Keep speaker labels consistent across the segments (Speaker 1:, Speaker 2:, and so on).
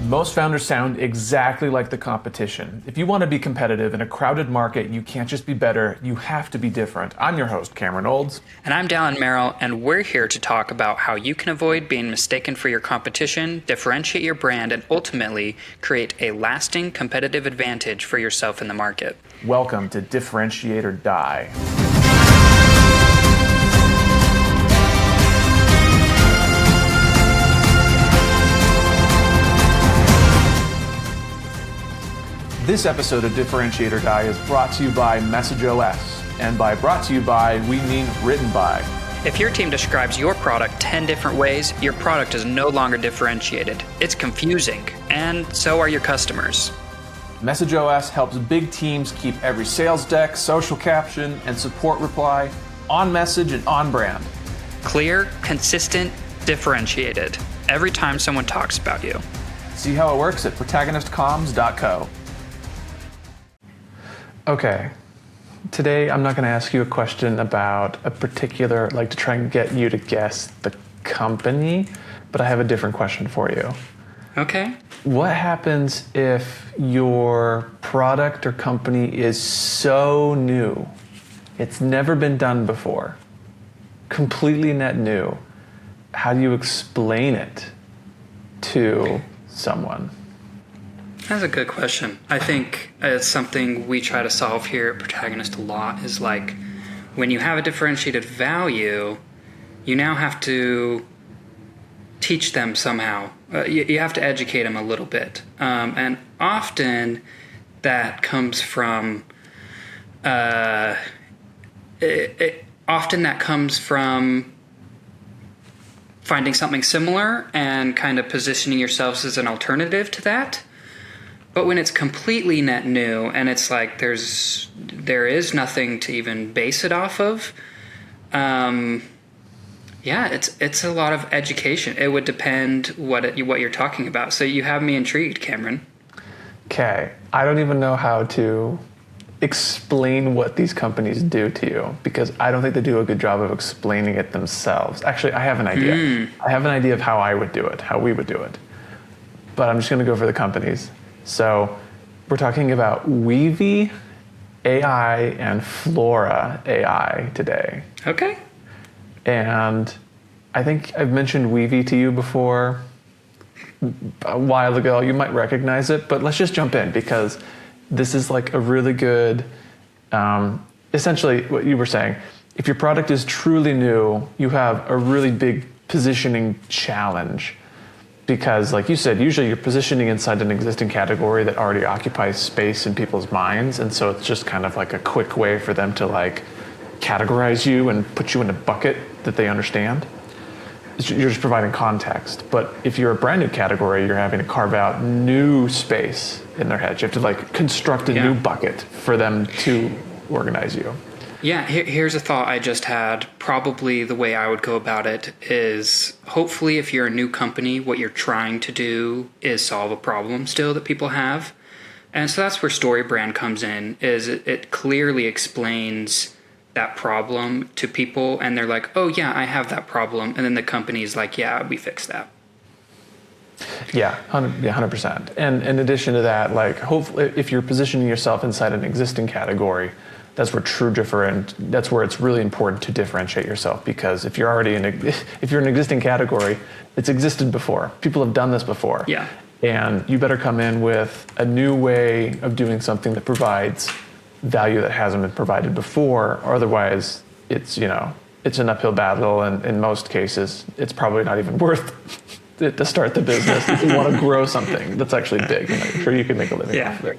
Speaker 1: Most founders sound exactly like the competition. If you want to be competitive in a crowded market, you can't just be better, you have to be different. I'm your host, Cameron Olds.
Speaker 2: And I'm Dallin Merrill, and we're here to talk about how you can avoid being mistaken for your competition, differentiate your brand, and ultimately create a lasting competitive advantage for yourself in the market.
Speaker 1: Welcome to Differentiate or Die. This episode of Differentiate or Die is brought to you by MessageOS. And by brought to you by, we mean written by.
Speaker 2: If your team describes your product 10 different ways, your product is no longer differentiated. It's confusing, and so are your customers.
Speaker 1: MessageOS helps big teams keep every sales deck, social caption, and support reply on message and on brand.
Speaker 2: Clear, consistent, differentiated. Every time someone talks about you.
Speaker 1: See how it works at protagonistcomms.co. Okay, today I'm not going to ask you a question about a particular, to try and get you to guess the company, but I have a different question for you.
Speaker 2: Okay.
Speaker 1: What happens if your product or company is so new, it's never been done before, completely net new? How do you explain it to someone?
Speaker 2: That's a good question. I think it's something we try to solve here at Protagonist a lot is when you have a differentiated value, you now have to teach them somehow. You have to educate them a little bit. And often that comes from finding something similar and kind of positioning yourselves as an alternative to that. But when it's completely net new and it's there is nothing to even base it off of, it's a lot of education. It would depend what you're talking about. So you have me intrigued, Cameron.
Speaker 1: Okay, I don't even know how to explain what these companies do to you because I don't think they do a good job of explaining it themselves. Actually, I have an idea. I have an idea of how I would do it, how we would do it. But I'm just going to go for the companies. So we're talking about Weavy AI and Flora AI today.
Speaker 2: Okay.
Speaker 1: And I think I've mentioned Weavy to you before a while ago. You might recognize it, but let's just jump in because this is a really good, essentially what you were saying. If your product is truly new, you have a really big positioning challenge. Because like you said, usually you're positioning inside an existing category that already occupies space in people's minds. And so it's just kind of a quick way for them to categorize you and put you in a bucket that they understand. You're just providing context. But if you're a brand new category, you're having to carve out new space in their head. You have to construct a new bucket for them to organize you.
Speaker 2: Yeah, here's a thought I just had. Probably the way I would go about it is hopefully if you're a new company, what you're trying to do is solve a problem still that people have. And so that's where Story Brand comes in, is it clearly explains that problem to people and they're like, oh yeah, I have that problem. And then the company's like, yeah, we fixed that.
Speaker 1: Yeah, 100%. And in addition to that, hopefully if you're positioning yourself inside an existing category, that's where it's really important to differentiate yourself because if you're already if you're an existing category, it's existed before. People have done this before. Yeah. And you better come in with a new way of doing something that provides value that hasn't been provided before, or otherwise it's an uphill battle, and in most cases it's probably not even worth it to start the business if you want to grow something that's actually big. I'm sure you can make a living off of it.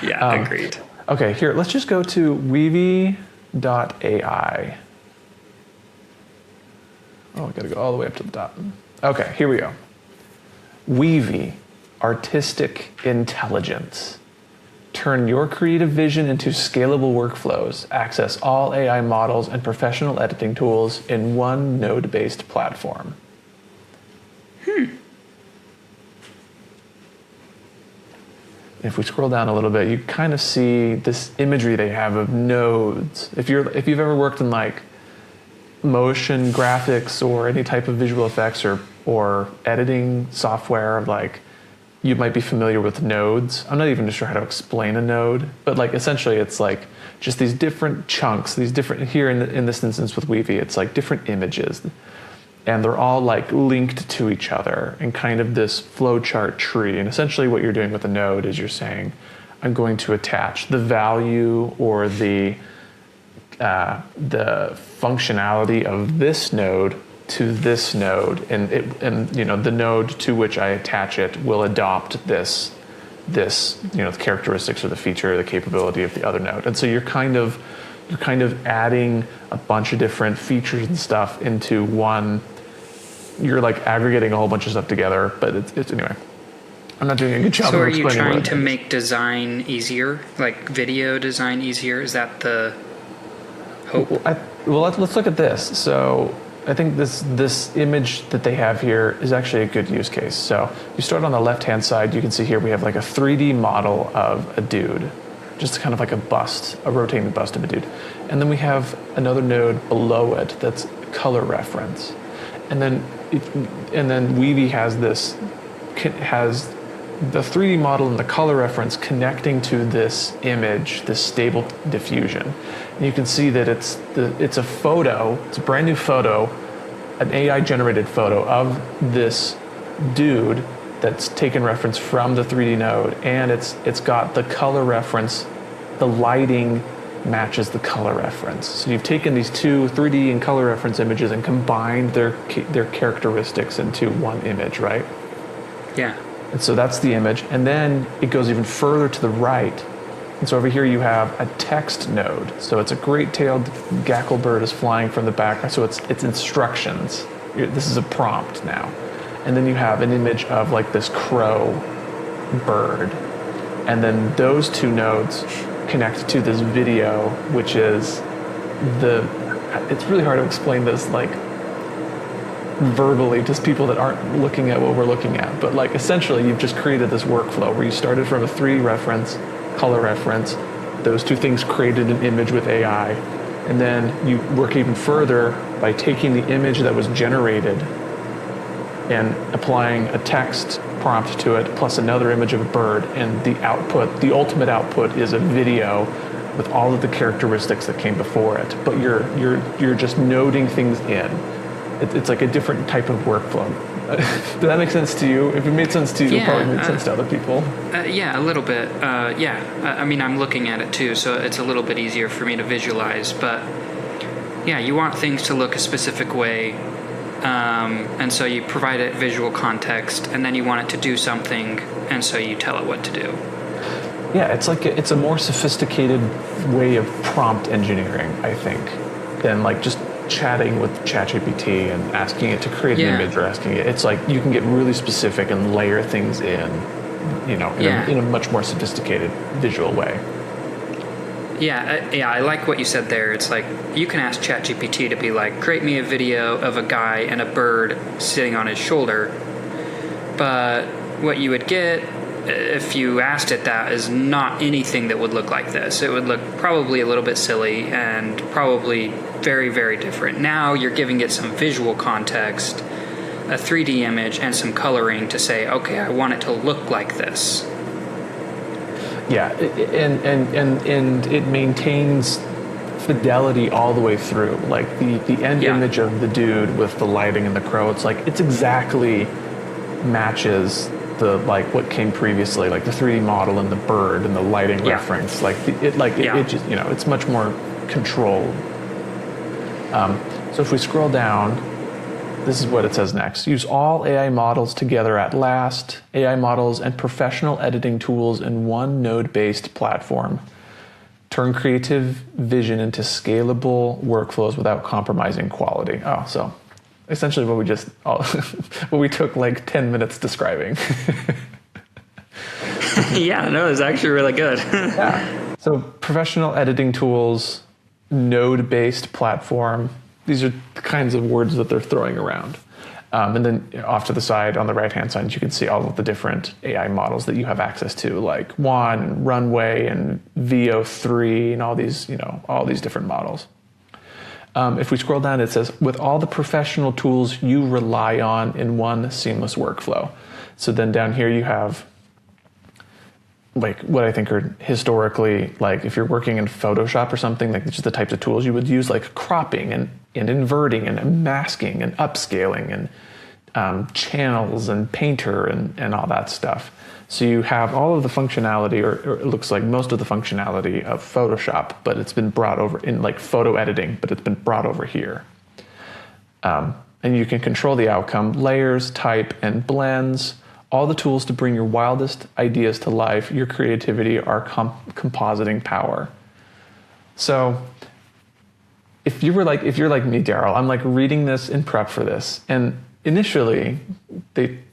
Speaker 2: Yeah, agreed.
Speaker 1: Okay, here, let's just go to Weavy.ai. Oh, I gotta go all the way up to the top. Okay, here we go. Weavy, artistic intelligence. Turn your creative vision into scalable workflows. Access all AI models and professional editing tools in one node-based platform. If we scroll down a little bit, you kind of see this imagery they have of nodes. If you've ever worked in motion graphics or any type of visual effects or editing software, you might be familiar with nodes. I'm not even sure how to explain a node, but like essentially it's like just these different chunks, these different, here in this instance with Weavy, it's like different images, and they're all like linked to each other in kind of this flowchart tree. And essentially what you're doing with a node is you're saying, I'm going to attach the value or the functionality of this node to this node, and the node to which I attach it will adopt this the characteristics or the feature or the capability of the other node. And so you're kind of adding a bunch of different features and stuff into one. You're like aggregating a whole bunch of stuff together, but it's anyway. I'm not doing a good job
Speaker 2: So
Speaker 1: of
Speaker 2: are you
Speaker 1: explaining
Speaker 2: trying to make design easier, like video design easier? Is that the hope?
Speaker 1: Let's look at this. So I think this image that they have here is actually a good use case. So you start on the left-hand side, you can see here we have like a 3D model of a dude, just kind of like a bust, a rotating bust of a dude. And then we have another node below it that's color reference. And then Weavy has the 3D model and the color reference connecting to this image, this stable diffusion. And you can see that it's a photo, it's a brand new photo, an AI generated photo of this dude that's taken reference from the 3D node, and it's got the color reference, the lighting matches the color reference. So you've taken these two 3D and color reference images and combined their characteristics into one image, right?
Speaker 2: Yeah.
Speaker 1: And so that's the image. And then it goes even further to the right. And so over here you have a text node. So it's a great-tailed gackle bird is flying from the background. So it's instructions. This is a prompt now. And then you have an image of like this crow bird. And then those two nodes connect to this video, which is it's really hard to explain this like verbally, just people that aren't looking at what we're looking at. But like essentially you've just created this workflow where you started from a 3D reference, color reference, those two things created an image with AI, and then you work even further by taking the image that was generated and applying a text prompt to it plus another image of a bird, and the ultimate output is a video with all of the characteristics that came before it. But you're just noding things in. It's like a different type of workflow. Does that make sense to you? If it made sense to you, it probably made sense to other people.
Speaker 2: Yeah, a little bit. I mean, I'm looking at it too, so it's a little bit easier for me to visualize. But yeah, you want things to look a specific way, and so you provide it visual context, and then you want it to do something, and so you tell it what to do.
Speaker 1: Yeah, it's a more sophisticated way of prompt engineering, I think, than like just chatting with ChatGPT and asking it to create an image, or asking it. It's like you can get really specific and layer things in a much more sophisticated visual way.
Speaker 2: I like what you said there. It's like you can ask ChatGPT to be like, create me a video of a guy and a bird sitting on his shoulder, but what you would get if you asked it that is not anything that would look like this. It would look probably a little bit silly and probably very, very different. Now you're giving it some visual context, a 3D image, and some coloring to say, okay, I want it to look like this.
Speaker 1: Yeah, and it maintains fidelity all the way through. Like the end image of the dude with the lighting and the crow, it's exactly matches the like what came previously, like the 3D model and the bird and the lighting reference. It just it's much more controlled. So if we scroll down, this is what it says next. Use all AI models together at last. AI models and professional editing tools in one node-based platform. Turn creative vision into scalable workflows without compromising quality. Oh, so essentially what we took like 10 minutes describing.
Speaker 2: It's actually really good.
Speaker 1: Yeah. So professional editing tools, node-based platform. These are the kinds of words that they're throwing around. And then off to the side, on the right-hand side, you can see all of the different AI models that you have access to, like One, Runway, and VO3, and all these different models. If we scroll down, it says, with all the professional tools you rely on in one seamless workflow. So then down here you have like what I think are historically, like if you're working in Photoshop or something, like just the types of tools you would use, like cropping and inverting and masking and upscaling and channels and painter and all that stuff. So you have all of the functionality, or it looks like most of the functionality of Photoshop, but it's been brought over in like photo editing, but it's been brought over here. And you can control the outcome, layers, type, and blends, all the tools to bring your wildest ideas to life. Your creativity, our compositing power. So if you're like me, Daryl, I'm like reading this in prep for this, and initially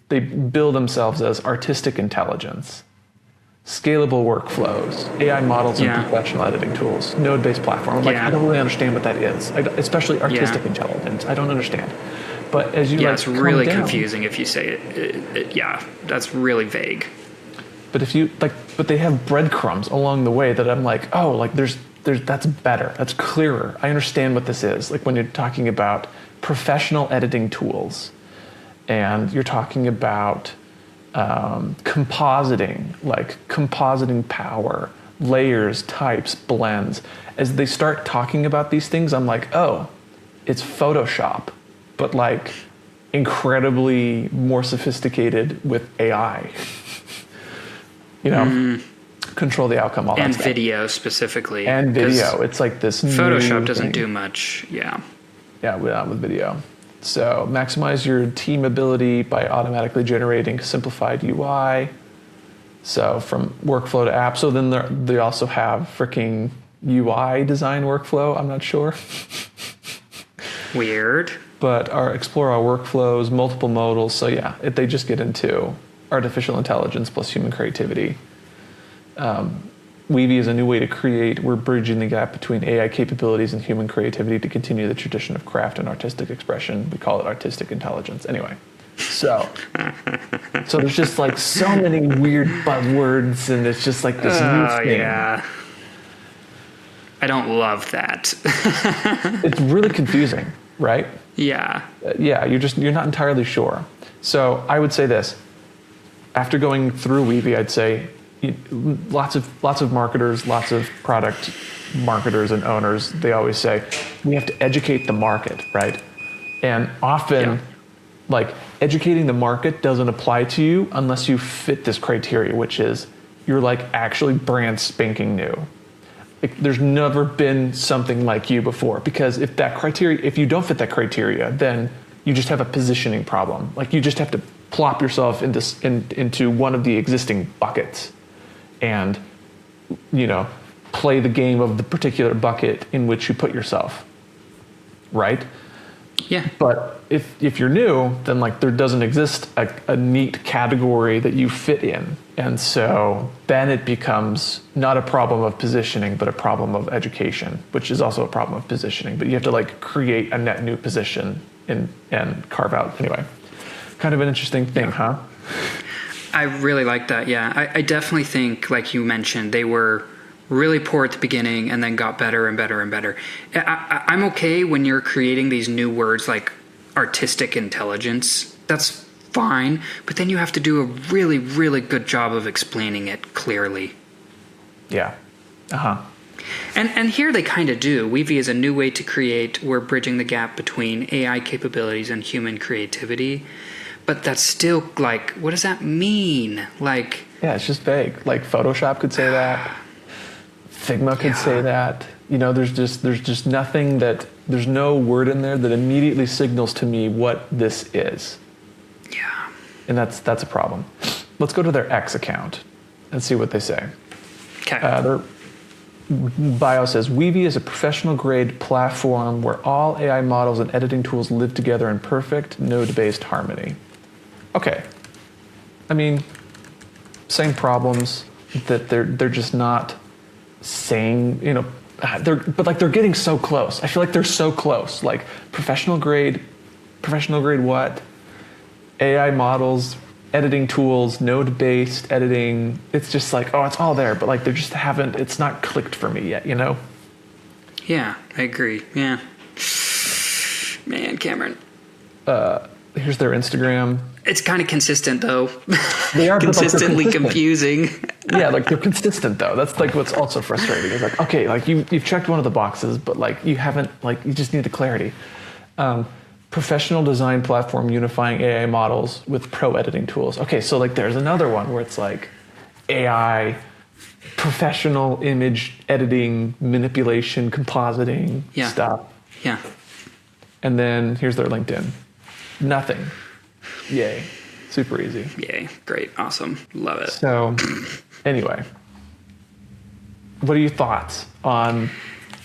Speaker 1: they bill themselves as artistic intelligence, scalable workflows, AI models and professional editing tools, node-based platform. I'm like, I don't really understand what that is, especially artistic intelligence. I don't understand. But as you
Speaker 2: it's really confusing if you say it. That's really vague.
Speaker 1: But if you but they have breadcrumbs along the way that I'm like, oh, like there's that's better, that's clearer. I understand what this is. Like when you're talking about professional editing tools, and you're talking about compositing, like compositing power, layers, types, blends. As they start talking about these things, I'm like, oh, it's Photoshop, but like incredibly more sophisticated with AI. Control the outcome, all that
Speaker 2: and
Speaker 1: stuff.
Speaker 2: video specifically.
Speaker 1: And video, it's like this.
Speaker 2: Photoshop doesn't do much. Yeah,
Speaker 1: with video. So maximize your team ability by automatically generating simplified UI. So from workflow to app. So then they also have freaking UI design workflow. I'm not sure.
Speaker 2: Weird.
Speaker 1: But explore our workflows, multiple modals. So yeah, they just get into artificial intelligence plus human creativity. Weavy is a new way to create. We're bridging the gap between AI capabilities and human creativity to continue the tradition of craft and artistic expression. We call it artistic intelligence. Anyway, so there's just like so many weird buzzwords, and it's just like this new thing.
Speaker 2: Yeah. I don't love that.
Speaker 1: It's really confusing, right?
Speaker 2: Yeah.
Speaker 1: You're not entirely sure. So I would say this. After going through Weavy, I'd say lots of marketers, lots of product marketers and owners, they always say, we have to educate the market, right? And often, like, educating the market doesn't apply to you unless you fit this criteria, which is you're like actually brand spanking new. Like, there's never been something like you before, because if you don't fit that criteria, then you just have a positioning problem. Like, you just have to plop yourself into one of the existing buckets and, play the game of the particular bucket in which you put yourself, right?
Speaker 2: Yeah.
Speaker 1: But if you're new, then like there doesn't exist a neat category that you fit in. And so then it becomes not a problem of positioning, but a problem of education, which is also a problem of positioning. But you have to like create a net new position and carve out. Anyway, kind of an interesting thing, huh?
Speaker 2: I really like that. Yeah, I definitely think, like you mentioned, they were really poor at the beginning and then got better and better and better. I'm okay when you're creating these new words like artistic intelligence. That's fine, but then you have to do a really, really good job of explaining it clearly.
Speaker 1: Yeah. Uh-huh.
Speaker 2: And here they kind of do. Weavy is a new way to create. We're bridging the gap between AI capabilities and human creativity. But that's still like, what does that mean? Like,
Speaker 1: yeah, it's just vague. Like Photoshop could say that. Figma could say that. There's just nothing there's no word in there that immediately signals to me what this is.
Speaker 2: Yeah.
Speaker 1: And that's a problem. Let's go to their X account and see what they say.
Speaker 2: Okay.
Speaker 1: Their bio says, Weavy is a professional-grade platform where all AI models and editing tools live together in perfect node-based harmony. Okay. I mean, same problems that they're just not saying, they're getting so close. I feel like they're so close. Like professional grade what? AI models, editing tools, node-based editing. It's just like, oh, it's all there, but like it's not clicked for me yet,
Speaker 2: Yeah, I agree. Yeah. Man, Cameron.
Speaker 1: Here's their Instagram.
Speaker 2: It's kind of consistent though.
Speaker 1: They are, but, like, they're
Speaker 2: consistently
Speaker 1: consistent.
Speaker 2: confusing.
Speaker 1: Yeah, like they're consistent though. That's like what's also frustrating. Is like, okay, like you've checked one of the boxes, but like you haven't, like you just need the clarity. Professional design platform unifying AI models with pro editing tools. Okay, so like there's another one where it's like AI professional image editing, manipulation, compositing stuff.
Speaker 2: Yeah.
Speaker 1: And then here's their LinkedIn. Nothing. Yay. Super easy.
Speaker 2: Yay. Great. Awesome. Love it.
Speaker 1: So anyway, what are your thoughts on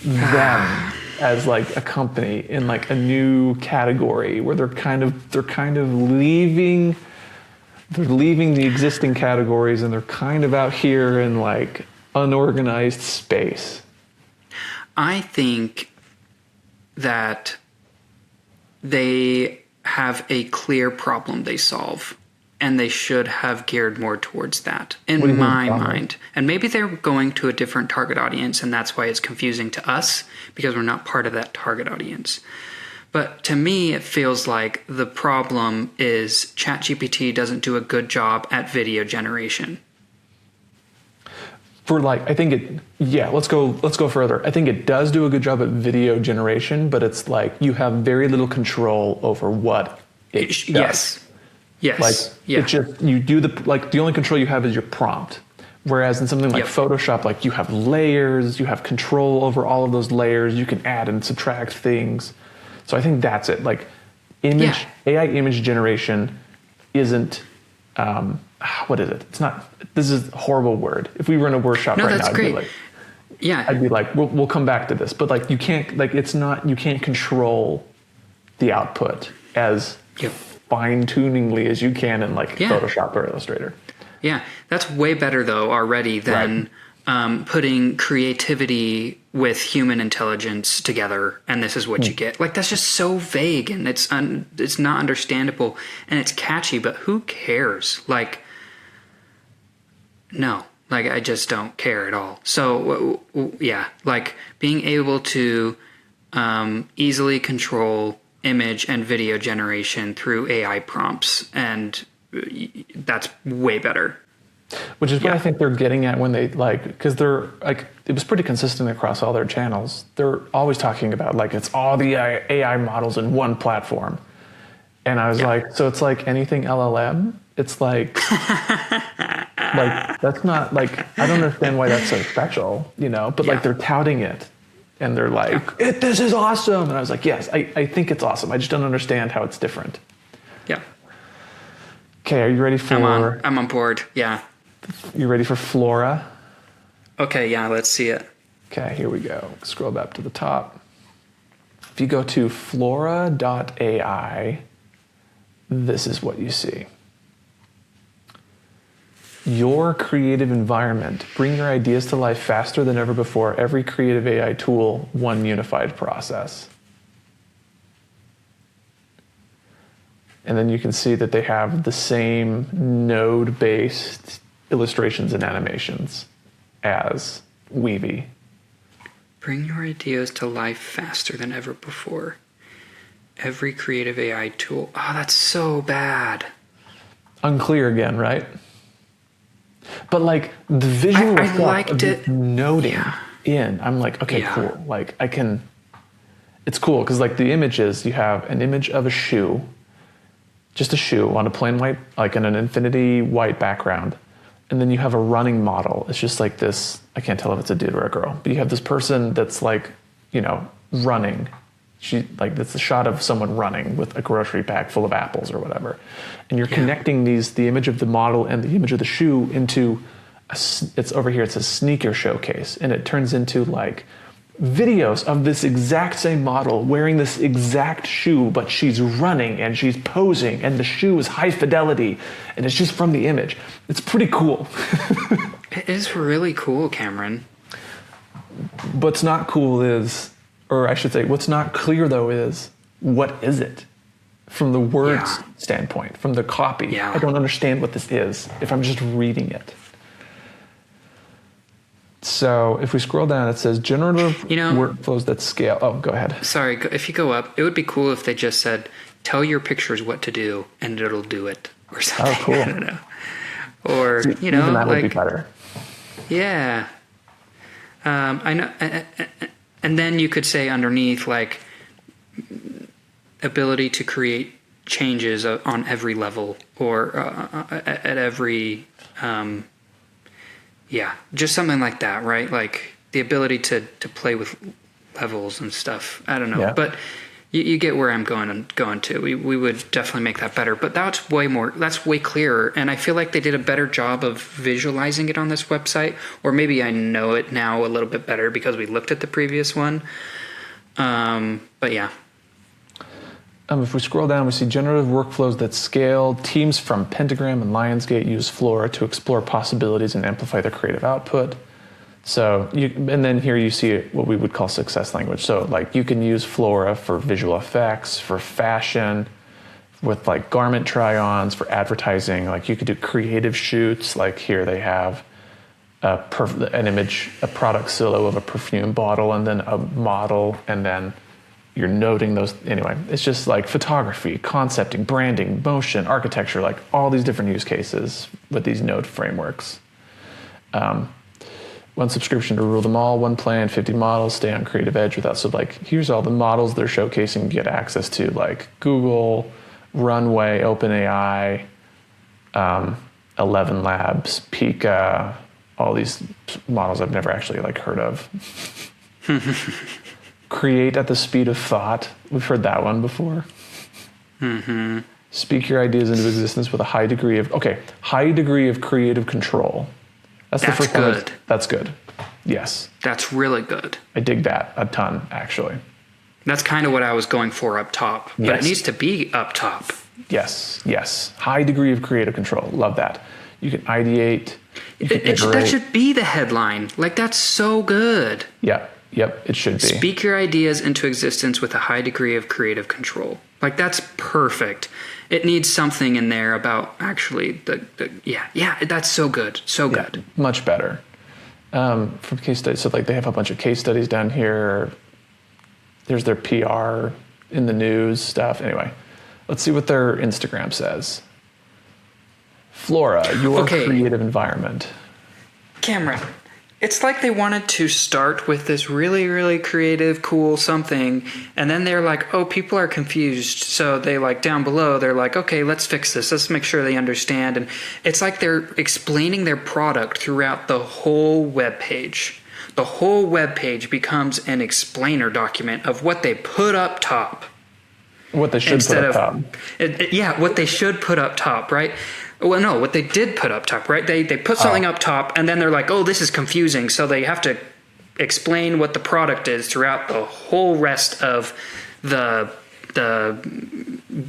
Speaker 1: them as like a company in like a new category where they're kind of leaving the existing categories and they're kind of out here in like unorganized space?
Speaker 2: I think that they have a clear problem they solve, and they should have geared more towards that, in my mind. And maybe they're going to a different target audience, and that's why it's confusing to us, because we're not part of that target audience. But to me, it feels like the problem is ChatGPT doesn't do a good job at video generation.
Speaker 1: For like, I think let's go further. I think it does do a good job at video generation, but it's like you have very little control over what it does.
Speaker 2: Yes.
Speaker 1: Like it just, you do the only control you have is your prompt. Whereas in something like Photoshop, like you have layers, you have control over all of those layers, you can add and subtract things. So I think that's it. Like AI image generation isn't, what is it? It's not, this is a horrible word. If we were in a workshop right now, I'd be like, we'll come back to this. But like, you can't, like, it's not, you can't control the output as fine-tuningly as you can in like Photoshop or Illustrator.
Speaker 2: Yeah, that's way better though already than putting creativity with human intelligence together, and this is what you get. Like, that's just so vague, and it's not understandable, and it's catchy, but who cares? Like, no, like I just don't care at all. So like being able to easily control image and video generation through AI prompts, and that's way better.
Speaker 1: Which is what I think they're getting at when they like, because they're like, it was pretty consistent across all their channels. They're always talking about like, it's all the AI models in one platform. And I was like, so it's like anything LLM? It's like, like, that's not like, I don't understand why that's so special, you know, but like they're touting it and they're like, this is awesome. And I was like, yes, I think it's awesome. I just don't understand how it's different.
Speaker 2: Yeah.
Speaker 1: Okay, are you ready for...
Speaker 2: I'm on board, yeah.
Speaker 1: You ready for Flora?
Speaker 2: Okay, yeah, let's see it.
Speaker 1: Okay, here we go. Scroll back to the top. If you go to flora.ai, this is what you see. Your creative environment. Bring your ideas to life faster than ever before. Every creative AI tool, one unified process. And then you can see that they have the same node-based illustrations and animations as Weavy.
Speaker 2: Bring your ideas to life faster than ever before. Every creative AI tool. Oh, that's so bad.
Speaker 1: Unclear again, right? But like the visual
Speaker 2: I liked it.
Speaker 1: Noting in, I'm like, okay, cool. Like I can, it's cool because like the images, you have an image of a shoe, just a shoe on a plain white, like in an infinity white background. And then you have a running model. It's just like this, I can't tell if it's a dude or a girl, but you have this person that's like, you know, running. It's a shot of someone running with a grocery bag full of apples or whatever. And you're connecting the image of the model and the image of the shoe into, it's over here, it says sneaker showcase. And it turns into like videos of this exact same model wearing this exact shoe, but she's running and she's posing and the shoe is high fidelity and it's just from the image. It's pretty cool.
Speaker 2: It is really cool, Cameron.
Speaker 1: What's not cool is, or I should say, what's not clear though is, what is it? From the words standpoint, from the copy. I don't understand what this is if I'm just reading it. So if we scroll down, it says generative workflows that scale. Oh, go ahead.
Speaker 2: Sorry, if you go up, it would be cool if they just said tell your pictures what to do and it'll do it or something.
Speaker 1: Oh, cool.
Speaker 2: I don't know. Or, you know,
Speaker 1: even that would be
Speaker 2: like,
Speaker 1: better.
Speaker 2: yeah. I know. And then you could say underneath, like, ability to create changes on every level or at every, just something like that, right? Like the ability to play with levels and stuff. I don't know,
Speaker 1: Yeah.
Speaker 2: but you get where I'm going to. We would definitely make that better, but that's way clearer. And I feel like they did a better job of visualizing it on this website, or maybe I know it now a little bit better because we looked at the previous one. But yeah.
Speaker 1: If we scroll down, we see generative workflows that scale. Teams from Pentagram and Lionsgate use Flora to explore possibilities and amplify their creative output. So, and then here you see what we would call success language. So, like, you can use Flora for visual effects, for fashion, with like garment try-ons, for advertising. Like, you could do creative shoots. Like here, they have an image, a product silo of a perfume bottle, and then a model, and then you're noting those. Anyway, it's just like photography, concepting, branding, motion, architecture, like all these different use cases with these node frameworks. One subscription to rule them all, one plan, 50 models, stay on creative edge without. So like, here's all the models they're showcasing, get access to, like Google, Runway, OpenAI, 11 Labs, Pika, all these models I've never actually like heard of. Create at the speed of thought. We've heard that one before.
Speaker 2: Mm-hmm.
Speaker 1: Speak your ideas into existence with a high degree of creative control. That's the first
Speaker 2: good.
Speaker 1: one. That's good. Yes.
Speaker 2: That's really good.
Speaker 1: I dig that a ton, actually.
Speaker 2: That's kind of what I was going for up top. But
Speaker 1: Yes.
Speaker 2: it needs to be up top.
Speaker 1: Yes. High degree of creative control. Love that. You can ideate. You can iterate.
Speaker 2: That should be the headline. Like, that's so good.
Speaker 1: Yep, it should be.
Speaker 2: Speak your ideas into existence with a high degree of creative control. Like, that's perfect. It needs something in there about actually that's so good. So good.
Speaker 1: Yeah, much better. From case studies, so like they have a bunch of case studies down here. There's their PR in the news stuff. Anyway, let's see what their Instagram says. Flora, your creative environment.
Speaker 2: Cameron, it's like they wanted to start with this really, really creative, cool something, and then they're like, oh, people are confused. So they like down below, they're like, okay, let's fix this. Let's make sure they understand. And it's like they're explaining their product throughout the whole web page. The whole web page becomes an explainer document of what they put up top.
Speaker 1: What they should put up top.
Speaker 2: What they should put up top, right? Well, no, what they did put up top, right? They put something up top, and then they're like, oh, this is confusing. So they have to explain what the product is throughout the whole rest of the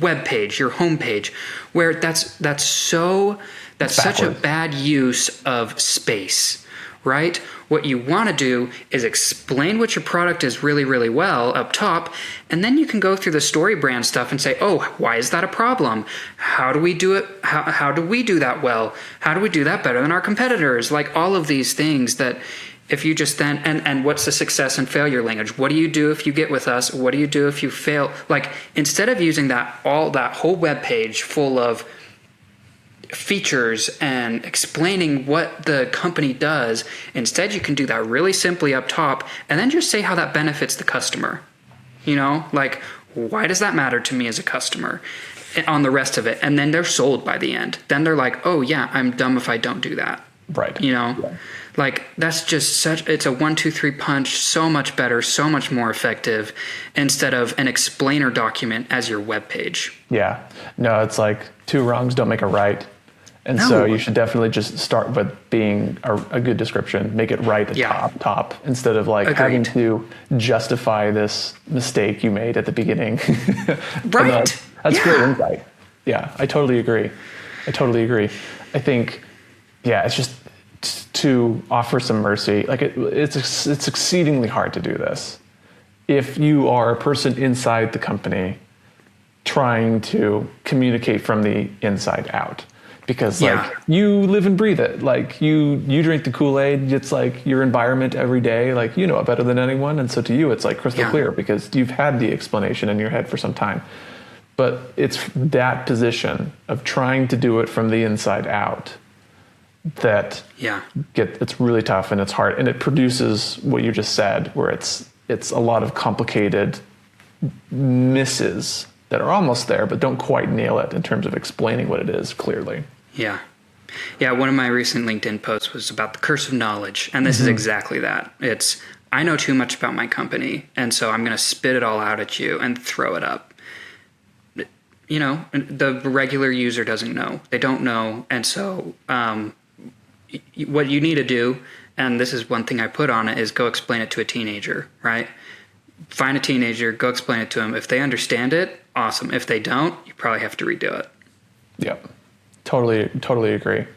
Speaker 2: web page, your home page, where that's such a bad use of space, right? What you want to do is explain what your product is really, really well up top, and then you can go through the story brand stuff and say, oh, why is that a problem? How do we do it? How do we do that well? How do we do that better than our competitors? Like all of these things that if you just then, and what's the success and failure language? What do you do if you get with us? What do you do if you fail? Like instead of using that whole web page full of features and explaining what the company does, instead you can do that really simply up top and then just say how that benefits the customer. You know, like, why does that matter to me as a customer on the rest of it? And then they're sold by the end. Then they're like, oh yeah, I'm dumb if I don't do that.
Speaker 1: Right.
Speaker 2: You know, like that's just it's a 1, 2, 3 punch, so much better, so much more effective instead of an explainer document as your web page.
Speaker 1: Yeah. No, it's like 2 wrongs don't make a right. And so you should definitely just start with being a good description, make it right at top, instead of like having to justify this mistake you made at the beginning.
Speaker 2: Right.
Speaker 1: That's great insight. Yeah, I totally agree. I think, it's just to offer some mercy. Like it's exceedingly hard to do this. If you are a person inside the company trying to communicate from the inside out. Because like you live and breathe it, like you drink the Kool-Aid. It's like your environment every day. Like you know it better than anyone, and so to you, it's like crystal clear because you've had the explanation in your head for some time. But it's that position of trying to do it from the inside out that it's really tough and it's hard, and it produces what you just said, where it's a lot of complicated misses that are almost there but don't quite nail it in terms of explaining what it is clearly.
Speaker 2: Yeah, one of my recent LinkedIn posts was about the curse of knowledge, and this is exactly that. It's, I know too much about my company, and so I'm going to spit it all out at you and throw it up. You know, the regular user doesn't know. They don't know, and so what you need to do, and this is one thing I put on it, is go explain it to a teenager, right? Find a teenager, go explain it to them. If they understand it, awesome. If they don't, you probably have to redo it.
Speaker 1: Yep. Totally agree.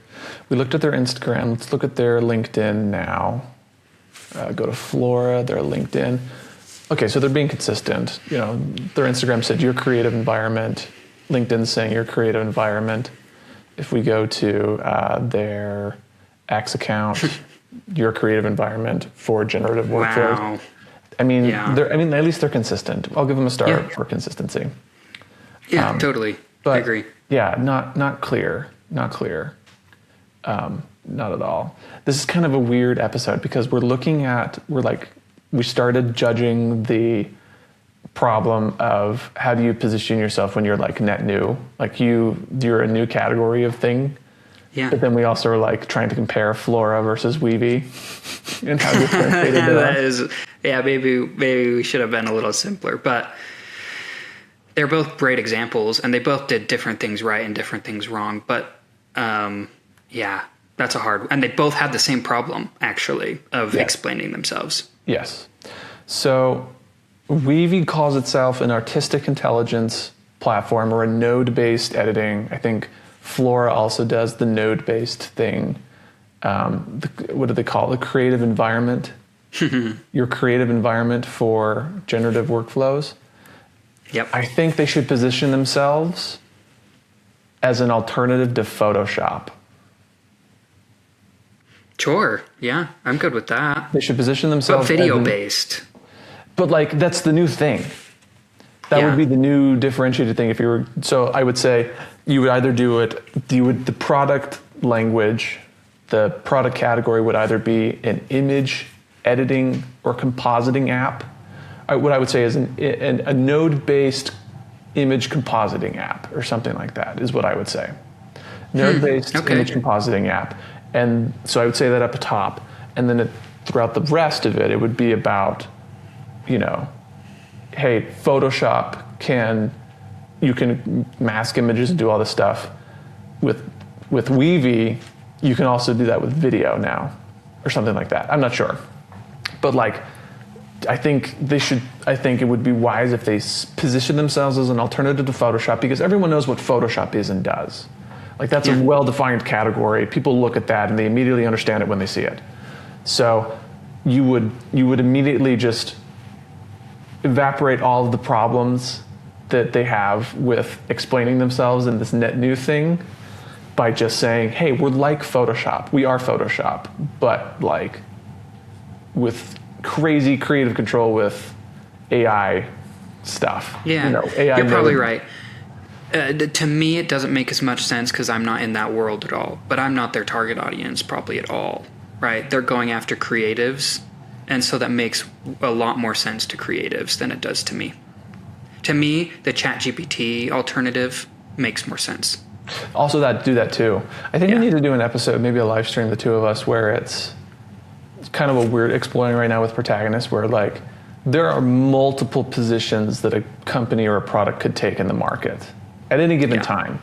Speaker 1: We looked at their Instagram. Let's look at their LinkedIn now. Go to Flora, their LinkedIn. Okay, so they're being consistent. You know, their Instagram said your creative environment. LinkedIn's saying your creative environment. If we go to their X account, your creative environment for generative workflows.
Speaker 2: Wow.
Speaker 1: I mean, at least they're consistent. I'll give them a star for consistency.
Speaker 2: Yeah, totally.
Speaker 1: But,
Speaker 2: I agree.
Speaker 1: Yeah, not clear. Not at all. This is kind of a weird episode because we started judging the problem of how do you position yourself when you're like net new, like you're a new category of thing.
Speaker 2: Yeah.
Speaker 1: But then we also are like trying to compare Flora versus Weavy and how differentiated they are.
Speaker 2: That is, maybe we should have been a little simpler, but they're both great examples, and they both did different things right and different things wrong. But that's a hard. And they both had the same problem, actually, of explaining themselves.
Speaker 1: Yes. So Weavy calls itself an artistic intelligence platform or a node-based editing. I think Flora also does the node-based thing. What do they call it? The creative environment. Your creative environment for generative workflows.
Speaker 2: Yep.
Speaker 1: I think they should position themselves as an alternative to Photoshop.
Speaker 2: Sure. Yeah, I'm good with that.
Speaker 1: They should position themselves
Speaker 2: but video-based.
Speaker 1: But like, that's the new thing. That would be the new differentiated thing. So I would say you would either the product language, the product category would either be an image editing or compositing app. What I would say is a node-based image compositing app or something like that is what I would say. Node-based image compositing app. And so I would say that up top. And then throughout the rest of it, it would be about, hey, Photoshop you can mask images and do all this stuff. With Weavy, you can also do that with video now or something like that. I'm not sure. But I think it would be wise if they position themselves as an alternative to Photoshop, because everyone knows what Photoshop is and does. Like, that's a well-defined category. People look at that and they immediately understand it when they see it. So you would immediately just evaporate all of the problems that they have with explaining themselves in this net new thing by just saying, hey, we're like Photoshop. We are Photoshop, but like with crazy creative control with AI stuff.
Speaker 2: Yeah,
Speaker 1: AI
Speaker 2: you're probably right. To me, it doesn't make as much sense because I'm not in that world at all. But I'm not their target audience probably at all, right? They're going after creatives, and so that makes a lot more sense to creatives than it does to me. To me, the ChatGPT alternative makes more sense.
Speaker 1: Also, do that too. I think we need to do an episode, maybe a live stream, the two of us, where it's kind of a weird exploring right now with Protagonist, where like there are multiple positions that a company or a product could take in the market at any given time.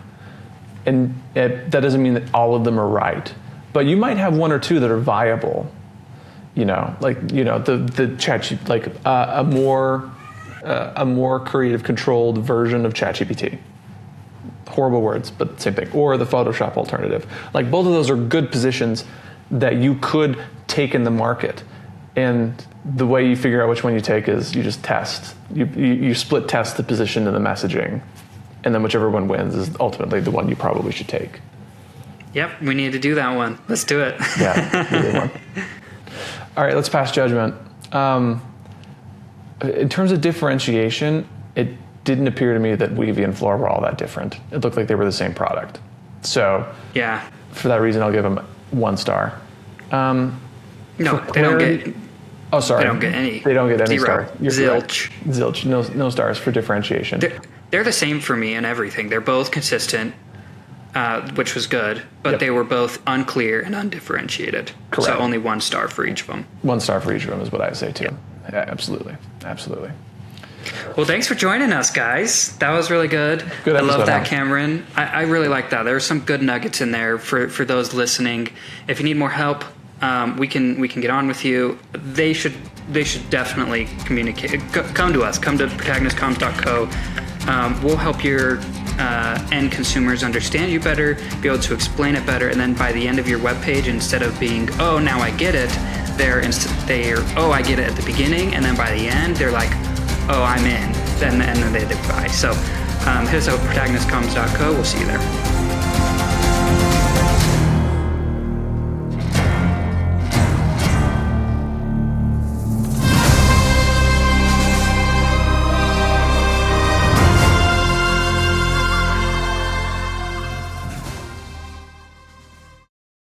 Speaker 1: And that doesn't mean that all of them are right, but you might have one or two that are viable. The chat, like a more creative controlled version of ChatGPT. Horrible words, but same thing. Or the Photoshop alternative. Like, both of those are good positions that you could take in the market. And the way you figure out which one you take is you just test. You split test the position and the messaging. And then whichever one wins is ultimately the one you probably should take.
Speaker 2: Yep, we need to do that one. Let's do it.
Speaker 1: Yeah, either one. All right, let's pass judgment. In terms of differentiation, it didn't appear to me that Weavy and Flora were all that different. It looked like they were the same product. So
Speaker 2: Yeah.
Speaker 1: for that reason, I'll give them 1 star.
Speaker 2: No, they don't get.
Speaker 1: Oh, sorry.
Speaker 2: They don't get any.
Speaker 1: They don't get any
Speaker 2: 0.
Speaker 1: stars. You're
Speaker 2: Zilch.
Speaker 1: correct. Zilch. No stars for differentiation.
Speaker 2: They're the same for me in everything. They're both consistent, which was good, but
Speaker 1: Yep.
Speaker 2: they were both unclear and undifferentiated.
Speaker 1: Correct.
Speaker 2: So only 1 star for each of them.
Speaker 1: 1 star for each of them is what I say too. Yeah, absolutely. Absolutely.
Speaker 2: Well, thanks for joining us, guys. That was really good.
Speaker 1: Good
Speaker 2: I love
Speaker 1: episode,
Speaker 2: that,
Speaker 1: huh?
Speaker 2: Cameron. I really like that. There were some good nuggets in there for those listening. If you need more help, we can get on with you. They should definitely communicate. Come to us. Come to protagonistcomms.co. We'll help your end consumers understand you better, be able to explain it better, and then by the end of your webpage, instead of being, oh, now I get it, they're oh, I get it at the beginning, and then by the end, they're like, oh, I'm in, and then they buy. So hit us up at protagonistcomms.co. We'll see you there.